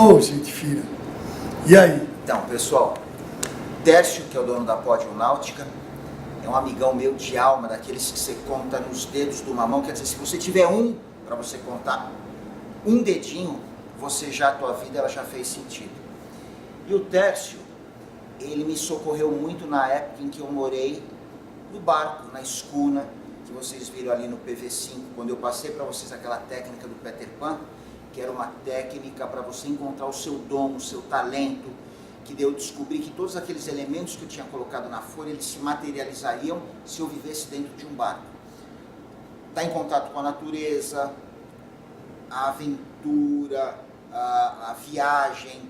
Ô, gente fina. E aí? Então, pessoal, Tércio, que é o dono da Pódio Náutica, é um amigão meu de alma, daqueles que você conta nos dedos de uma mão. Quer dizer, se você tiver um para você contar, um dedinho, a tua vida ela já fez sentido. E o Tércio, ele me socorreu muito na época em que eu morei no barco, na escuna, que vocês viram ali no PV5, quando eu passei para vocês aquela técnica do Peter Pan, que era uma técnica para você encontrar o seu dom, o seu talento, que eu descobri que todos aqueles elementos que eu tinha colocado na folha, eles se materializariam se eu vivesse dentro de um barco. Estar em contato com a natureza, a aventura, a viagem,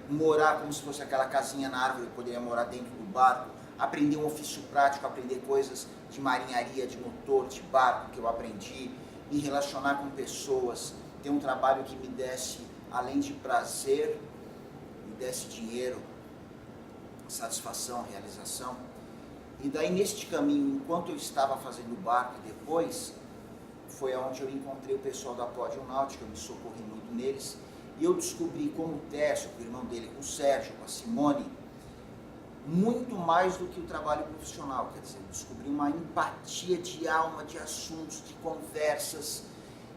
morar como se fosse aquela casinha na árvore, eu poderia morar dentro do barco, aprender um ofício prático, aprender coisas de marinharia, de motor, de barco que eu aprendi, me relacionar com pessoas, ter um trabalho que me desse, além de prazer, me desse dinheiro, satisfação, realização. E daí neste caminho, enquanto eu estava fazendo o barco e depois, foi onde eu encontrei o pessoal da Pódio Náutica, eu me socorri muito neles, e eu descobri como o Tércio, com o irmão dele, com o Sérgio, com a Simone, muito mais do que o trabalho profissional, quer dizer, eu descobri uma empatia de alma, de assuntos, de conversas.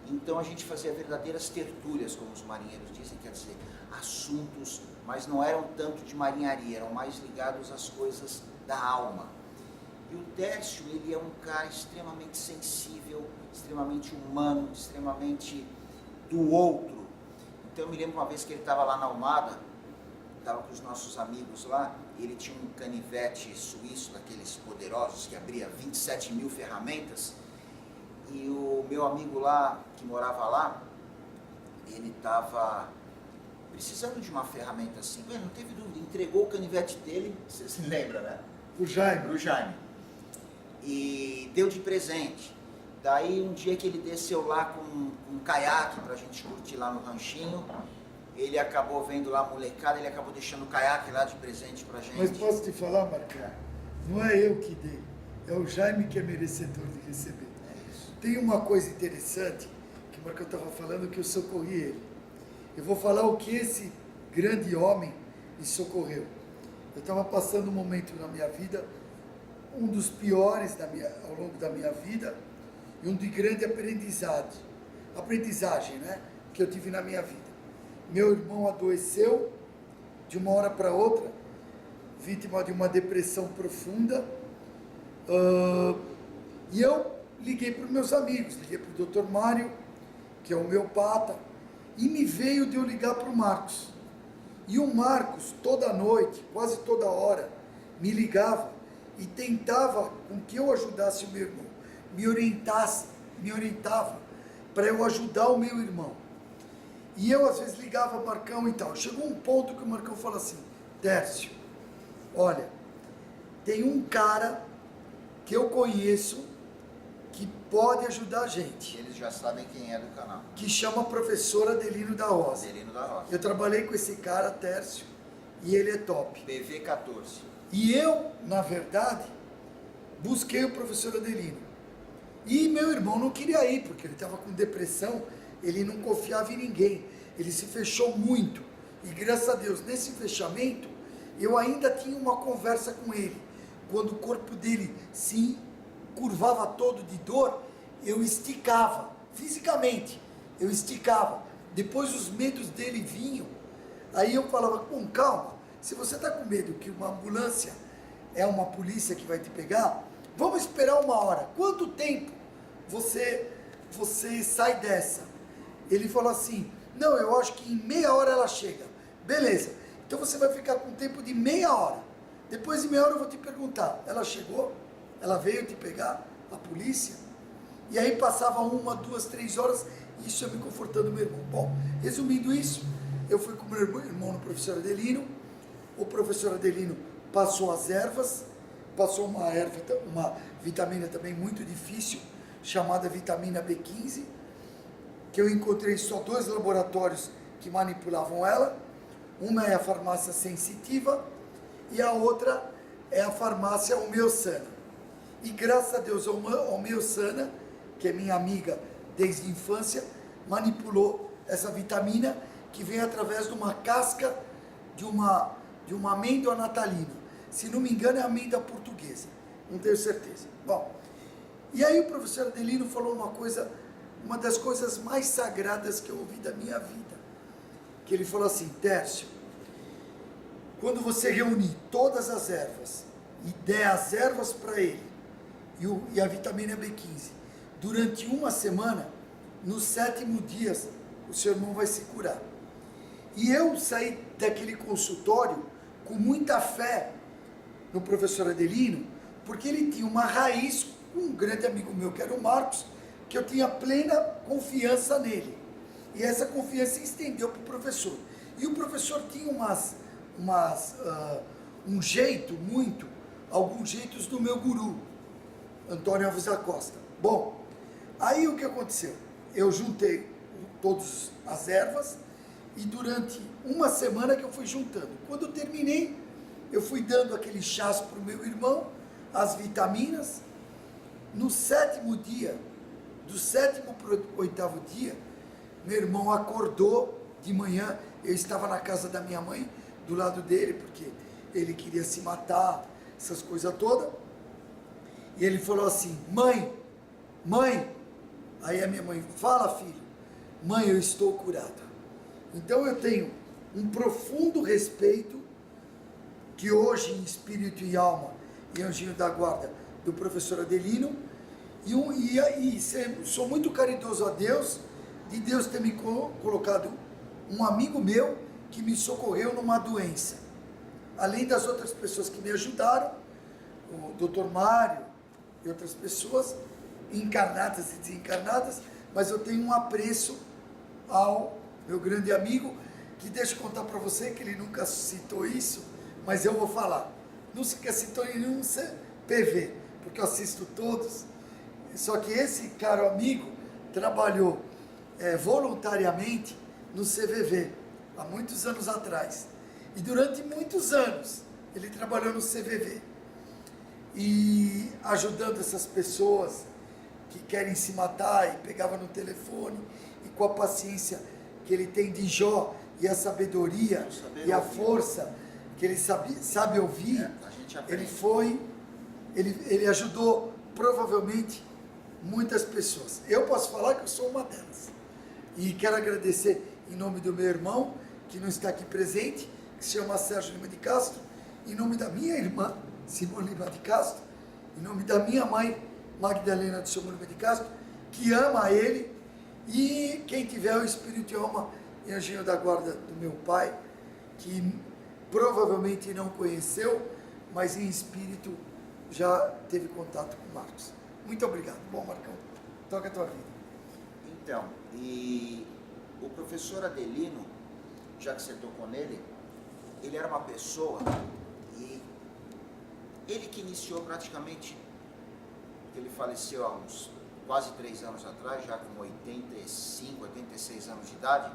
Então a gente fazia verdadeiras tertúlias, como os marinheiros dizem, quer dizer, assuntos, mas não eram tanto de marinharia, eram mais ligados às coisas da alma. E o Tércio, ele é um cara extremamente sensível, extremamente humano, extremamente do outro. Então eu me lembro uma vez que ele estava lá na Almada, estava com os nossos amigos lá, e ele tinha um canivete suíço, daqueles poderosos, que abria 27 mil ferramentas, e o meu amigo lá, que morava lá, ele estava precisando de uma ferramenta assim, não teve dúvida, entregou o canivete dele, você se lembra, né? O Jaime. Pro Jaime. E deu de presente. Daí um dia que ele desceu lá com um caiaque pra gente curtir lá no ranchinho, ele acabou vendo lá a molecada, ele acabou deixando o caiaque lá de presente pra gente. Mas posso te falar, Marcão? Não é eu que dei, é o Jaime que é merecedor de receber. É isso. Tem uma coisa interessante, que o Marcão estava falando, que eu socorri ele. Eu vou falar o que esse grande homem me socorreu. Eu estava passando um momento na minha vida, um dos piores ao longo da minha vida, e um de grande aprendizagem, né, que eu tive na minha vida. Meu irmão adoeceu de uma hora para outra, vítima de uma depressão profunda, e eu liguei para os meus amigos, liguei para o Dr. Mário, que é homeopata, e me veio de eu ligar para o Marcos. E o Marcos, toda noite, quase toda hora, me ligava e tentava com que eu ajudasse o meu irmão, me orientava para eu ajudar o meu irmão. E eu às vezes ligava Marcão e tal. Chegou um ponto que o Marcão falou assim: Tércio, olha, tem um cara que eu conheço que pode ajudar a gente. Eles já sabem quem é do canal. Que chama professor Adelino da Rosa. Adelino da Rosa. Eu trabalhei com esse cara, Tércio, e ele é top. PV14. E eu, na verdade, busquei o professor Adelino. E meu irmão não queria ir, porque ele estava com depressão, ele não confiava em ninguém, ele se fechou muito. E graças a Deus, nesse fechamento, eu ainda tinha uma conversa com ele. Quando o corpo dele se curvava todo de dor, eu esticava, fisicamente, eu esticava. Depois os medos dele vinham, aí eu falava, com calma, se você está com medo que uma ambulância é uma polícia que vai te pegar, vamos esperar uma hora. Quanto tempo você sai dessa? Ele falou assim, não, eu acho que em meia hora ela chega. Beleza, então você vai ficar com tempo de meia hora. Depois de meia hora eu vou te perguntar, ela chegou? Ela veio te pegar, a polícia? E aí passava 1, 2, 3 horas, isso eu me confortando meu irmão. Bom, resumindo isso, eu fui com meu irmão no professor Adelino, o professor Adelino passou as ervas, passou uma vitamina também muito difícil, chamada vitamina B15, que eu encontrei só 2 laboratórios que manipulavam ela. Uma é a farmácia sensitiva e a outra é a farmácia Homeosana. E graças a Deus a Homeosana, que é minha amiga desde a infância, manipulou essa vitamina que vem através de uma casca de uma amêndoa natalina. Se não me engano, é amêndoa portuguesa, não tenho certeza. Bom, e aí o professor Adelino falou uma das coisas mais sagradas que eu ouvi da minha vida. Que ele falou assim: Tércio, quando você reunir todas as ervas e der as ervas para ele e a vitamina B15 durante uma semana, no 7º dia o seu irmão vai se curar. E eu saí daquele consultório com muita fé no professor Adelino, porque ele tinha uma raiz com um grande amigo meu, que era o Marcos, que eu tinha plena confiança nele. E essa confiança se estendeu para o professor. E o professor tinha alguns jeitos do meu guru, Antônio Alves da Costa. Bom, aí o que aconteceu? Eu juntei todas as ervas e durante uma semana que eu fui juntando. Quando eu terminei, eu fui dando aquele chás para o meu irmão, as vitaminas. No 7º dia, do 7º para o 8º dia, meu irmão acordou de manhã. Eu estava na casa da minha mãe, do lado dele, porque ele queria se matar, essas coisas todas. E ele falou assim: mãe, aí a minha mãe: fala, filho. Mãe, eu estou curado. Então eu tenho um profundo respeito, que hoje em espírito e alma e anjinho da guarda do professor Adelino, sou muito caridoso a Deus, de Deus ter me colocado um amigo meu que me socorreu numa doença, além das outras pessoas que me ajudaram, o Dr. Mário e outras pessoas, encarnadas e desencarnadas, mas eu tenho um apreço ao meu grande amigo, que deixa eu contar para você que ele nunca citou isso, mas eu vou falar. Nunca citou em nenhum PV, porque eu assisto todos. Só que esse caro amigo trabalhou voluntariamente no CVV, há muitos anos atrás. E durante muitos anos ele trabalhou no CVV. E ajudando essas pessoas que querem se matar, e pegava no telefone, e com a paciência que ele tem de Jó, e a sabedoria e a força que ele sabe ouvir, ele ajudou provavelmente muitas pessoas. Eu posso falar que eu sou uma delas. E quero agradecer em nome do meu irmão, que não está aqui presente, que se chama Sérgio Lima de Castro, em nome da minha irmã, Simone Lima de Castro, em nome da minha mãe, Magdalena de Simone Lima de Castro, que ama ele, e quem tiver o espírito e alma e anjinho da guarda do meu pai, que provavelmente não conheceu, mas em espírito já teve contato com o Marcos. Muito obrigado. Bom, Marcão, toca a tua vida. Então, e o professor Adelino, já que você tocou nele, ele era uma pessoa, e ele que iniciou praticamente, ele faleceu há uns quase 3 anos atrás, já com 85, 86 anos de idade,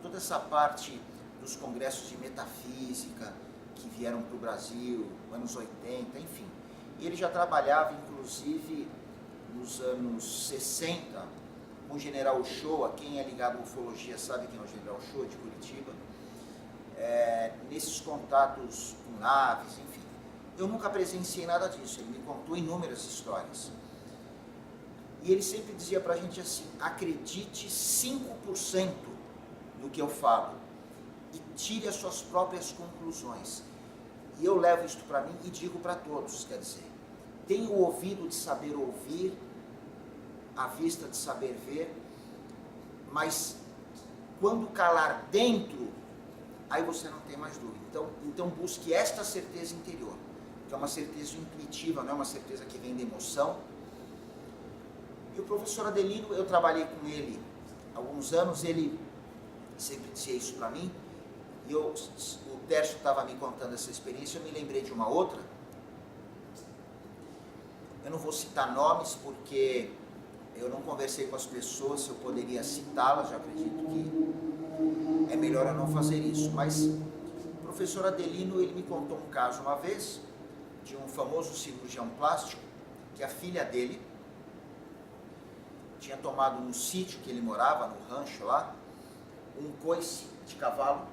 toda essa parte dos congressos de metafísica que vieram para o Brasil, anos 80, enfim. E ele já trabalhava, inclusive, nos anos 60, com o General Uchoa. Quem é ligado à ufologia sabe quem é o General Uchoa, de Curitiba. Nesses contatos com naves, enfim. Eu nunca presenciei nada disso, ele me contou inúmeras histórias. E ele sempre dizia pra gente assim: acredite 5% no que eu falo e tire as suas próprias conclusões. E eu levo isto para mim e digo para todos, quer dizer, tenha o ouvido de saber ouvir, a vista de saber ver, mas quando calar dentro, aí você não tem mais dúvida. Então busque esta certeza interior, que é uma certeza intuitiva, não é uma certeza que vem da emoção. E o professor Adelino, eu trabalhei com ele há alguns anos, ele sempre dizia isso para mim, e o Tércio estava me contando essa experiência, eu me lembrei de uma outra. Eu não vou citar nomes, porque eu não conversei com as pessoas, se eu poderia citá-las, já acredito que é melhor eu não fazer isso. Mas o professor Adelino, ele me contou um caso uma vez, de um famoso cirurgião plástico, que a filha dele tinha tomado no sítio que ele morava, no rancho lá, um coice de cavalo,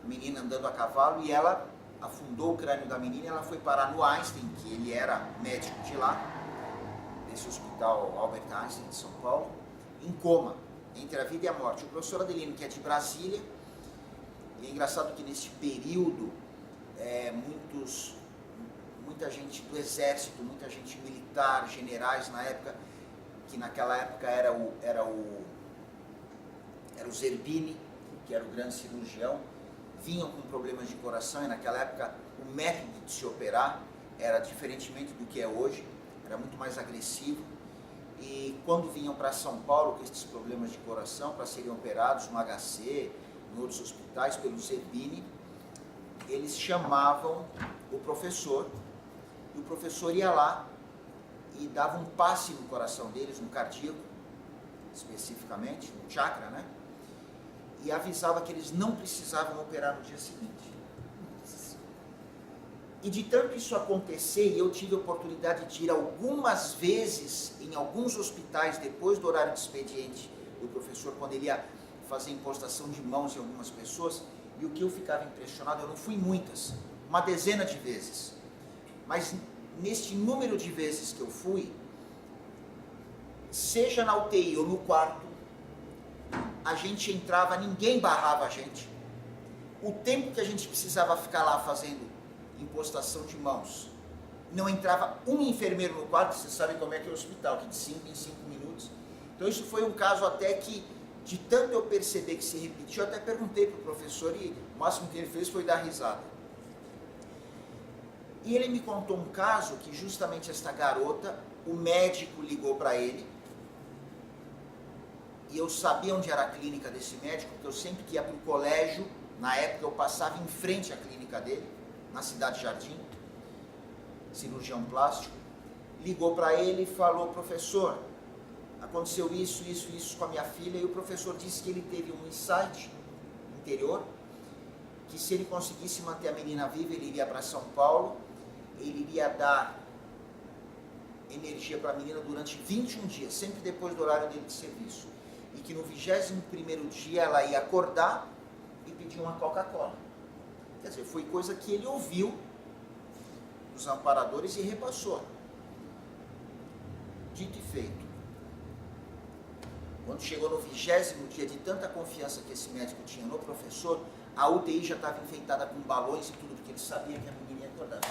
a menina andando a cavalo, e ela afundou o crânio da menina e ela foi parar no Einstein, que ele era médico de lá, nesse hospital Albert Einstein de São Paulo, em coma, entre a vida e a morte. O professor Adelino, que é de Brasília, e é engraçado que nesse período, muita gente do exército, muita gente militar, generais na época, que naquela época era o Zerbini, que era o grande cirurgião, vinham com problemas de coração, e naquela época o método de se operar era diferentemente do que é hoje, era muito mais agressivo, e quando vinham para São Paulo com esses problemas de coração para serem operados no HC, em outros hospitais, pelo Zerbini, eles chamavam o professor, e o professor ia lá e dava um passe no coração deles, no cardíaco, especificamente, no chakra, né? E avisava que eles não precisavam operar no dia seguinte. E de tanto isso acontecer, eu tive a oportunidade de ir algumas vezes em alguns hospitais, depois do horário de expediente do professor, quando ele ia fazer impostação de mãos em algumas pessoas, e o que eu ficava impressionado, eu não fui muitas, uma dezena de vezes, mas neste número de vezes que eu fui, seja na UTI ou no quarto, a gente entrava, ninguém barrava a gente. O tempo que a gente precisava ficar lá fazendo impostação de mãos, não entrava um enfermeiro no quarto, vocês sabem como é que é o hospital, que de 5 em 5 minutos. Então isso foi um caso até que, de tanto eu perceber que se repetiu, eu até perguntei para o professor e o máximo que ele fez foi dar risada. E ele me contou um caso que justamente esta garota, o médico ligou para ele, e eu sabia onde era a clínica desse médico, porque eu sempre que ia para o colégio, na época eu passava em frente à clínica dele, na Cidade Jardim, cirurgião plástico, ligou para ele e falou: professor, aconteceu isso com a minha filha, e o professor disse que ele teve um insight interior, que se ele conseguisse manter a menina viva, ele iria para São Paulo, ele iria dar energia para a menina durante 21 dias, sempre depois do horário dele de serviço, e que no 21º dia ela ia acordar e pedir uma Coca-Cola. Quer dizer, foi coisa que ele ouviu dos amparadores e repassou. Dito e feito. Quando chegou no 20º dia, de tanta confiança que esse médico tinha no professor, a UTI já estava enfeitada com balões e tudo, porque ele sabia que a menina ia acordar.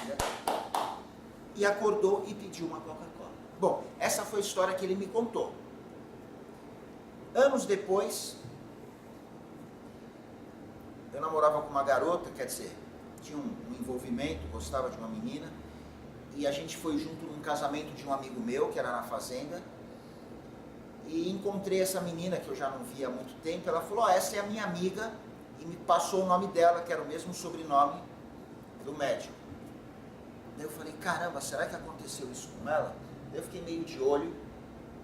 E acordou e pediu uma Coca-Cola. Bom, essa foi a história que ele me contou. Anos depois, eu namorava com uma garota, quer dizer, tinha um envolvimento, gostava de uma menina, e a gente foi junto num casamento de um amigo meu, que era na fazenda, e encontrei essa menina, que eu já não via há muito tempo. Ela falou: essa é a minha amiga, e me passou o nome dela, que era o mesmo sobrenome do médico. Daí eu falei: caramba, será que aconteceu isso com ela? Daí eu fiquei meio de olho,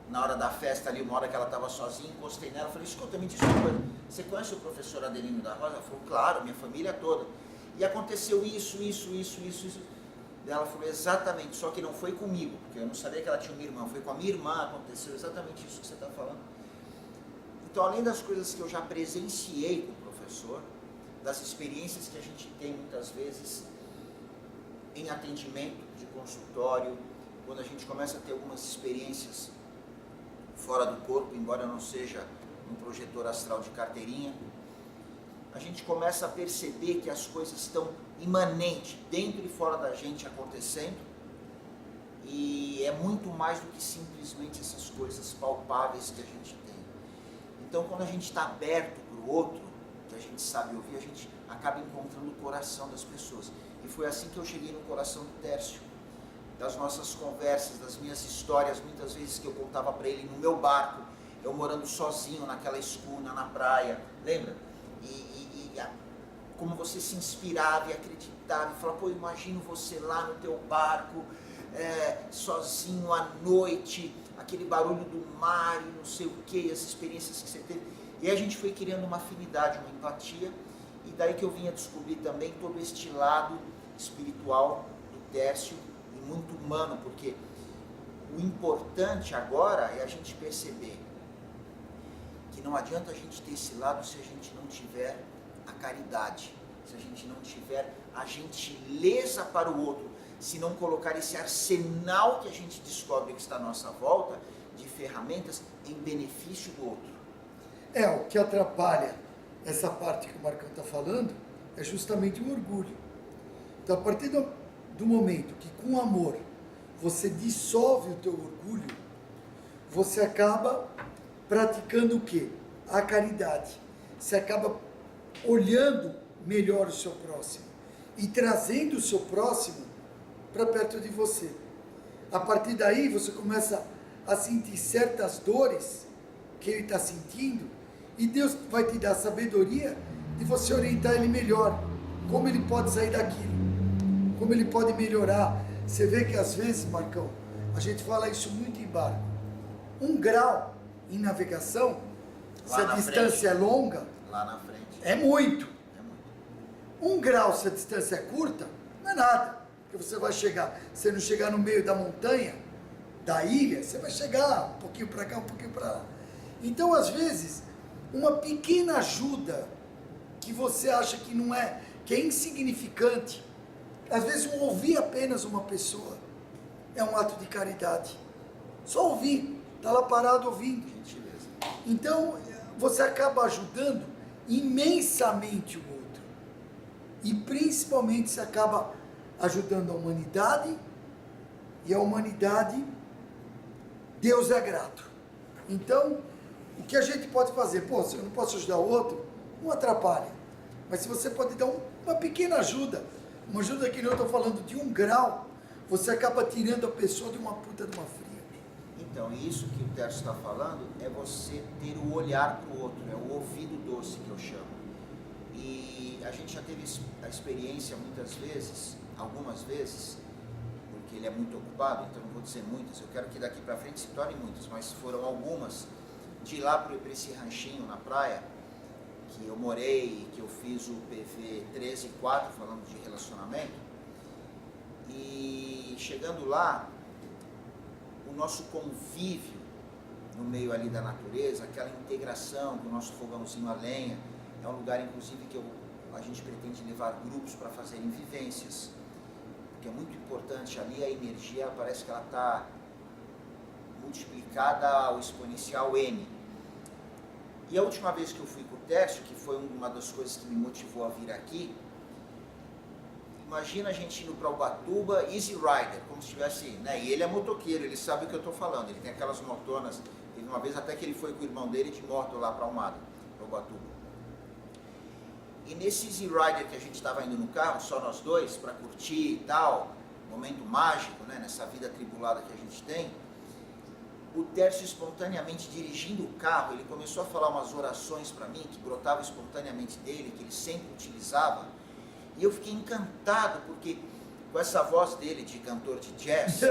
na hora da festa ali, uma hora que ela estava sozinha, encostei nela, falei: escuta, me diz uma coisa, você conhece o professor Adelino da Rosa? Ela falou: claro, minha família toda. E aconteceu isso. Daí ela falou: exatamente, só que não foi comigo, porque eu não sabia que ela tinha uma irmã, foi com a minha irmã, aconteceu exatamente isso que você está falando. Então, além das coisas que eu já presenciei com o professor, das experiências que a gente tem muitas vezes em atendimento de consultório, quando a gente começa a ter algumas experiências fora do corpo, embora não seja um projetor astral de carteirinha, a gente começa a perceber que as coisas estão imanentes, dentro e fora da gente, acontecendo, e é muito mais do que simplesmente essas coisas palpáveis que a gente tem. Então, quando a gente está aberto para o outro, que a gente sabe ouvir, a gente acaba encontrando o coração das pessoas. E foi assim que eu cheguei no coração do Tércio, das nossas conversas, das minhas histórias, muitas vezes que eu contava para ele no meu barco, eu morando sozinho naquela escuna, na praia, lembra? Como você se inspirava e acreditava, e falava: pô, imagino você lá no teu barco, sozinho à noite, aquele barulho do mar e não sei o que, as experiências que você teve. E a gente foi criando uma afinidade, uma empatia, e daí que eu vinha descobrir também todo este lado espiritual do Tércio, e muito humano, porque o importante agora é a gente perceber que que não adianta a gente ter esse lado se a gente não tiver a caridade, se a gente não tiver a gentileza para o outro, se não colocar esse arsenal que a gente descobre que está à nossa volta, de ferramentas em benefício do outro. O que atrapalha essa parte que o Marcão está falando é justamente o orgulho. Então, a partir do momento que com amor você dissolve o teu orgulho, você acaba praticando o quê? A caridade. Você acaba olhando melhor o seu próximo e trazendo o seu próximo para perto de você. A partir daí você começa a sentir certas dores que ele está sentindo e Deus vai te dar sabedoria de você orientar ele melhor, como ele pode sair daquilo, como ele pode melhorar. Você vê que às vezes, Marcão, a gente fala isso muito em barco. 1 grau em navegação, Lá se a distância é longa, lá na frente. é muito. É muito. 1 grau, se a distância é curta, não é nada. Porque você vai chegar, se não chegar no meio da montanha, da ilha, você vai chegar um pouquinho para cá, um pouquinho para lá. Então, às vezes, uma pequena ajuda que você acha que não é, que é insignificante, às vezes ouvir apenas uma pessoa é um ato de caridade. Só ouvir, está lá parado ouvindo. Gentileza. Então, você acaba ajudando imensamente o outro. E principalmente você acaba ajudando a humanidade, e a humanidade, Deus é grato. Então, o que a gente pode fazer? Pô, se eu não posso ajudar o outro, não atrapalha. Mas se você pode dar uma pequena ajuda, uma ajuda que eu estou falando de 1 grau, você acaba tirando a pessoa de uma puta de uma fria. Então, isso que o Tércio está falando é você ter o olhar para o outro, é o ouvido doce que eu chamo. E a gente já teve a experiência muitas vezes, algumas vezes, porque ele é muito ocupado, então não vou dizer muitas, eu quero que daqui para frente se tornem muitas, mas foram algumas, de ir lá para esse ranchinho na praia, que eu morei, que eu fiz o PV 13 e 4, falando de relacionamento, e chegando lá, o nosso convívio no meio ali da natureza, aquela integração do nosso fogãozinho a lenha, é um lugar inclusive que a gente pretende levar grupos para fazerem vivências, porque é muito importante ali, a energia parece que ela está multiplicada ao exponencial N. E a última vez que eu fui com o Tércio, que foi uma das coisas que me motivou a vir aqui, imagina a gente indo para Ubatuba, Easy Rider, como se tivesse, né? E ele é motoqueiro, ele sabe o que eu estou falando, ele tem aquelas motonas, teve uma vez até que ele foi com o irmão dele de moto lá para Almada, para Ubatuba. E nesse Easy Rider que a gente estava indo no carro, só nós dois, para curtir e tal, momento mágico, né? Nessa vida atribulada que a gente tem, o Tércio espontaneamente dirigindo o carro, ele começou a falar umas orações para mim, que brotavam espontaneamente dele, que ele sempre utilizava, e eu fiquei encantado, porque com essa voz dele de cantor de jazz,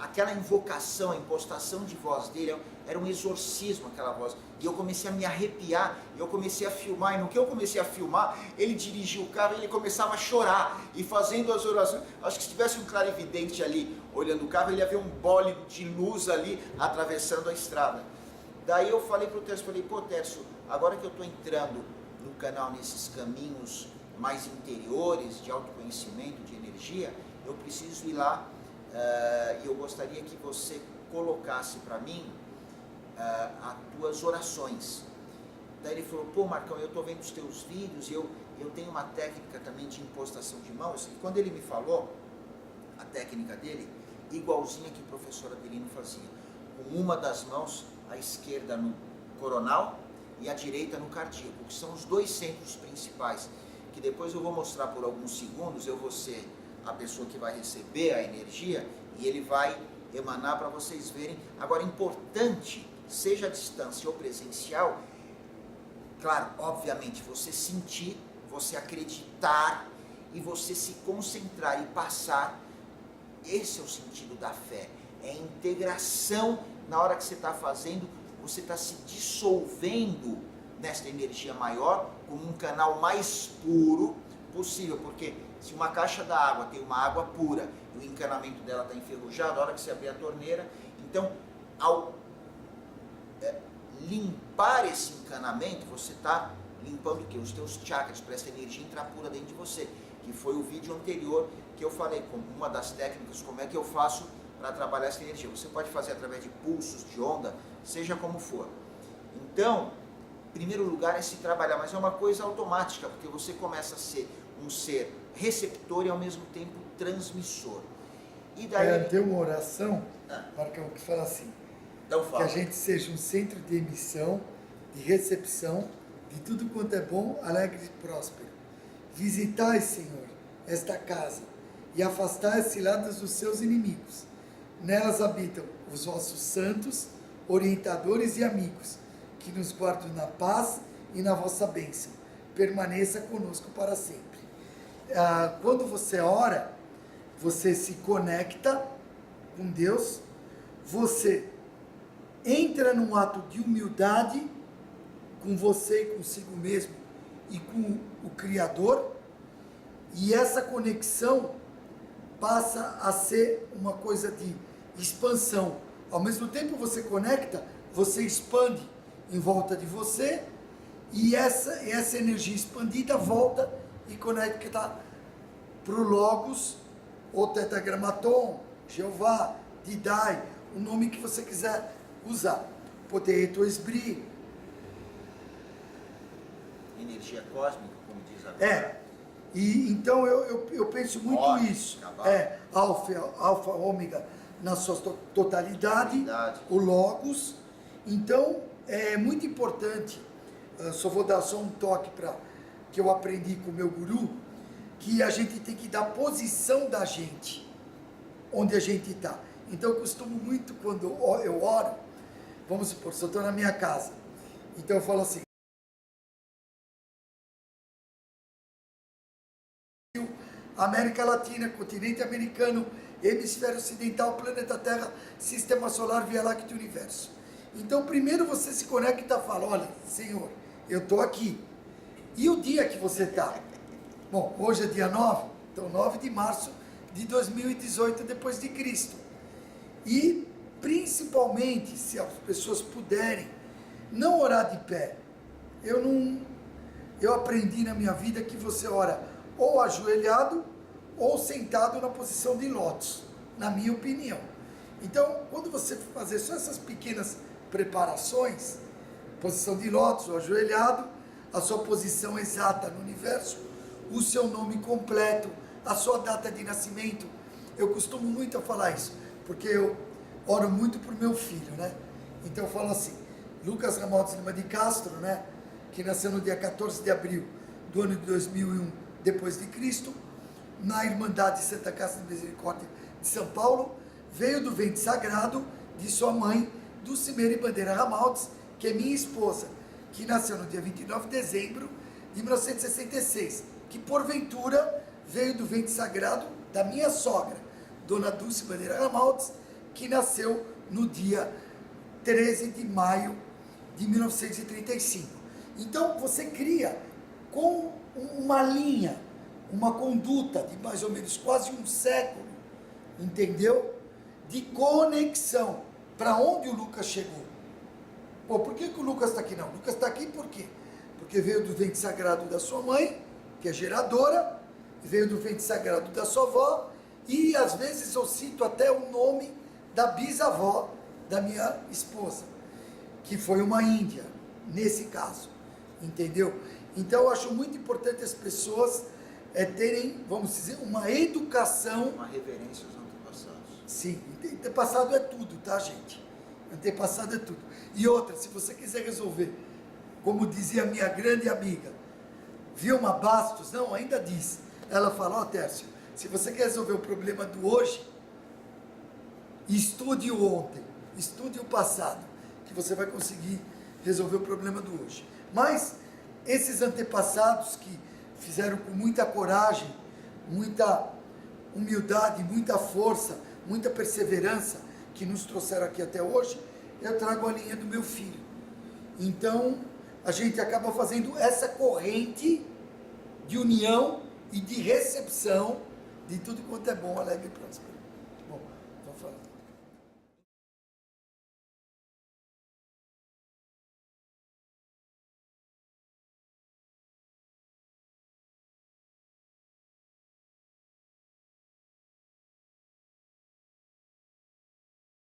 aquela invocação, a impostação de voz dele, era um exorcismo aquela voz, e eu comecei a me arrepiar, eu comecei a filmar, e no que eu comecei a filmar, ele dirigiu o carro, ele começava a chorar, e fazendo as orações, acho que se tivesse um clarividente ali, olhando o carro, ele ia ver um bólido de luz ali, atravessando a estrada. Daí eu falei pro Tércio, pô Tércio, agora que eu estou entrando no canal nesses caminhos mais interiores, de autoconhecimento, de energia, eu preciso ir lá, e eu gostaria que você colocasse para mim as tuas orações. Daí ele falou, pô Marcão, eu estou vendo os teus vídeos, e eu tenho uma técnica também de impostação de mãos, e quando ele me falou, a técnica dele, igualzinha que o professor Adelino fazia, com uma das mãos, a esquerda no coronal, e a direita no cardíaco, que são os dois centros principais, que depois eu vou mostrar por alguns segundos, eu vou ser a pessoa que vai receber a energia, e ele vai emanar para vocês verem. Agora, importante, seja a distância ou presencial, claro, obviamente, você sentir, você acreditar, e você se concentrar e passar, esse é o sentido da fé, é a integração na hora que você está fazendo, você está se dissolvendo nesta energia maior, como um canal mais puro possível, porque se uma caixa d'água tem uma água pura e o encanamento dela está enferrujado, a hora que você abrir a torneira, então ao limpar esse encanamento, você está limpando o quê? Os teus chakras, para essa energia entrar pura dentro de você, que foi o vídeo anterior que eu falei, como uma das técnicas, como é que eu faço para trabalhar essa energia. Você pode fazer através de pulsos, de onda, seja como for. Então, em primeiro lugar é se trabalhar, mas é uma coisa automática, porque você começa a ser um ser receptor e ao mesmo tempo transmissor. E daí... Tem uma oração, Marcão, que fala assim, então, que a gente seja um centro de emissão, de recepção, de tudo quanto é bom, alegre e próspero. Visitai, Senhor, esta casa, e afastai as ciladas dos seus inimigos. Nelas habitam os vossos santos, orientadores e amigos, que nos guardam na paz e na vossa bênção. Permaneça conosco para sempre. Quando você ora, você se conecta com Deus, você entra num ato de humildade com você e consigo mesmo e com o Criador, e essa conexão passa a ser uma coisa de expansão. Ao mesmo tempo você conecta, você expande em volta de você, e essa energia expandida volta e conecta para o Logos, ou Tetragrammaton, Jeová, Didai, o nome que você quiser usar. Poteto Esbri. Energia cósmica, como diz a E então eu penso muito isso. Alfa, ômega na sua totalidade, o Logos. Então é muito importante, só vou dar só um toque que eu aprendi com o meu guru, que a gente tem que dar posição da gente, onde a gente está. Então eu costumo muito, quando eu oro, vamos supor, se eu estou na minha casa, então eu falo assim, América Latina, continente americano, hemisfério ocidental, planeta Terra, sistema solar, Via Láctea, universo. Então primeiro você se conecta e fala, olha, Senhor, eu estou aqui. E o dia que você está? Bom, hoje é dia 9, então 9 de março de 2018 depois de Cristo. E principalmente, se as pessoas puderem, não orar de pé. Eu aprendi na minha vida que você ora ou ajoelhado ou sentado na posição de lótus, na minha opinião. Então, quando você fazer só essas pequenas preparações, posição de lótus ou ajoelhado, a sua posição exata no universo, o seu nome completo, a sua data de nascimento. Eu costumo muito falar isso, porque eu oro muito por meu filho, né? Então eu falo assim, Lucas Ramaldes Lima de Castro, né? Que nasceu no dia 14 de abril do ano de 2001 depois de Cristo, na Irmandade Santa Casa de Misericórdia de São Paulo, veio do ventre sagrado de sua mãe, Dulcimere Bandeira Ramaldes, que é minha esposa, que nasceu no dia 29 de dezembro de 1966, que porventura veio do ventre sagrado da minha sogra, Dona Dulce Bandeira Ramaldes, que nasceu no dia 13 de maio de 1935. Então você cria com uma linha, uma conduta de mais ou menos quase um século, entendeu? De conexão para onde o Lucas chegou. Pô, por que o Lucas está aqui? Não, o Lucas está aqui por quê? Porque veio do ventre sagrado da sua mãe, que é geradora, veio do ventre sagrado da sua avó, e às vezes eu cito até o nome da bisavó da minha esposa, que foi uma índia, nesse caso, entendeu? Então eu acho muito importante as pessoas terem, vamos dizer, uma educação. Uma reverência aos antepassados. Sim, antepassado é tudo, tá, gente? Antepassado é tudo. E outra, se você quiser resolver, como dizia minha grande amiga, Vilma Bastos, não, ainda diz, ela fala, ó Tércio, se você quer resolver o problema do hoje, estude o ontem, estude o passado, que você vai conseguir resolver o problema do hoje. Mas esses antepassados que fizeram com muita coragem, muita humildade, muita força, muita perseverança, que nos trouxeram aqui até hoje, eu trago a linha do meu filho. Então, a gente acaba fazendo essa corrente de união e de recepção de tudo quanto é bom, alegre e próspero.